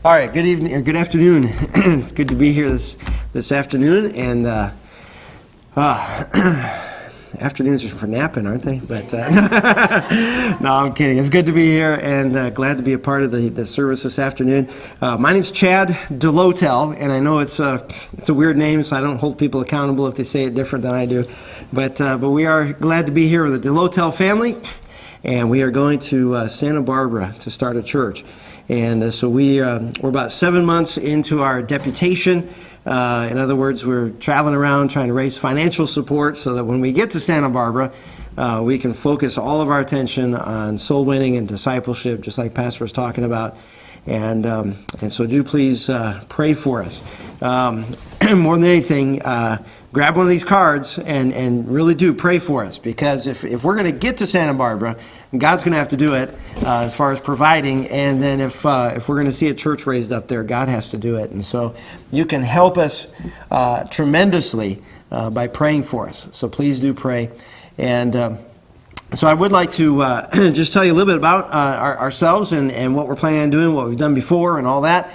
All right, good evening or good afternoon. It's good to be here this afternoon, and afternoons are for napping, aren't they? But no, I'm kidding. It's good to be here, and glad to be a part of the service this afternoon. My name's Chad Delhotel, and I know it's a weird name, so I don't hold people accountable if they say it different than I do. But we are glad to be here with the Delhotel family, and we are going to Santa Barbara to start a church. And so we're about 7 months into our deputation. In other words, we're traveling around trying to raise financial support so that when we get to Santa Barbara, we can focus all of our attention on soul winning and discipleship, just like Pastor was talking about. And so do please pray for us. More than anything, grab one of these cards and really do pray for us, because if we're going to get to Santa Barbara, God's going to have to do it as far as providing, and then if we're going to see a church raised up there, God has to do it. And so you can help us tremendously by praying for us. So please do pray. And so I would like to just tell you a little bit about ourselves and what we're planning on doing, what we've done before, and all that.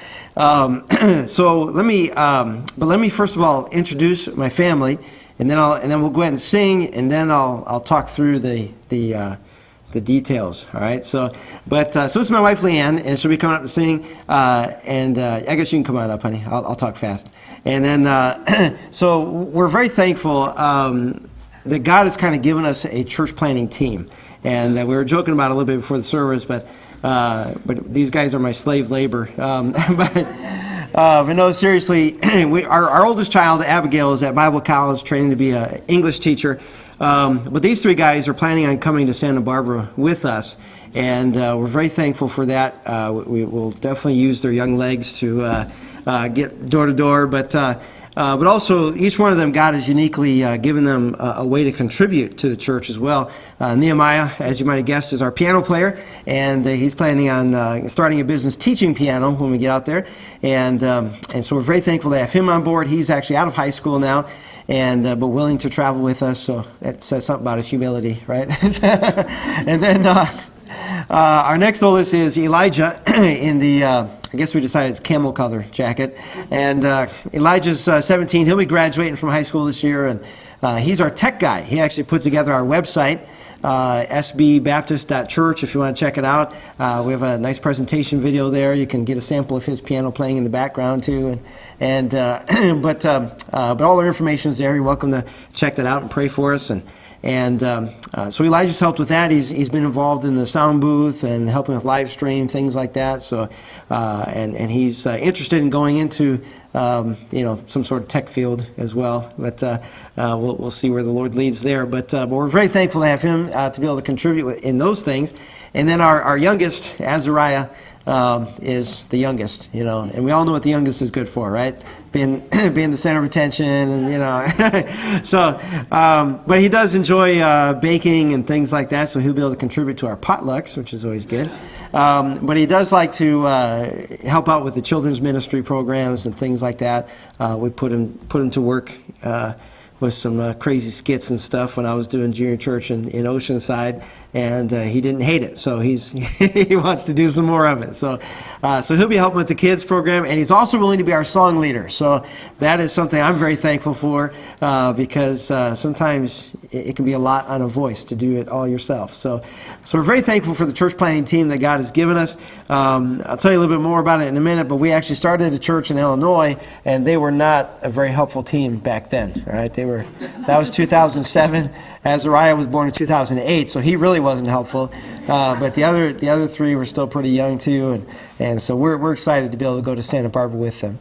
So let me first of all introduce my family, and then we'll go ahead and sing, and then I'll talk through the details. All right. So this is my wife Leanne, and she'll be coming up to sing. And I guess you can come on up, honey. I'll talk fast. And then so we're very thankful that God has kind of given us a church planting team, and we were joking about it a little bit before the service, but these guys are my slave labor. But no, seriously, our oldest child, Abigail, is at Bible college training to be an English teacher. But these three guys are planning on coming to Santa Barbara with us, and we're very thankful for that. We will definitely use their young legs to get door to door, but also each one of them, God has uniquely given them a way to contribute to the church as well. Nehemiah, as you might have guessed, is our piano player, and he's planning on starting a business teaching piano when we get out there. And so we're very thankful to have him on board. He's actually out of high school now, and but willing to travel with us. So that says something about his humility, right? And then our next oldest is Elijah in the, I guess we decided it's camel color jacket. And Elijah's 17. He'll be graduating from high school this year, and he's our tech guy. He actually put together our website, sbbaptist.church, if you want to check it out. We have a nice presentation video there. You can get a sample of his piano playing in the background too. But all our information is there. You're welcome to check that out and pray for us. So Elijah's helped with that. He's been involved in the sound booth and helping with live stream, things like that. So and he's interested in going into some sort of tech field as well. But we'll see where the Lord leads there. But we're very thankful to have him to be able to contribute in those things. And then our youngest, Azariah, is the youngest, and we all know what the youngest is good for, right? Being the center of attention, and so, but he does enjoy baking and things like that, so he'll be able to contribute to our potlucks, which is always good. But he does like to help out with the children's ministry programs and things like that. We put him to work with some crazy skits and stuff when I was doing junior church in Oceanside, and he didn't hate it, so he wants to do some more of it. So he'll be helping with the kids program, and he's also willing to be our song leader. So that is something I'm very thankful for, because sometimes it can be a lot on a voice to do it all yourself. So we're very thankful for the church planting team that God has given us. I'll tell you a little bit more about it in a minute, but we actually started a church in Illinois, and they were not a very helpful team back then. Right? That was 2007. Azariah was born in 2008, so he really wasn't helpful. But the other three were still pretty young too, and so we're excited to be able to go to Santa Barbara with them.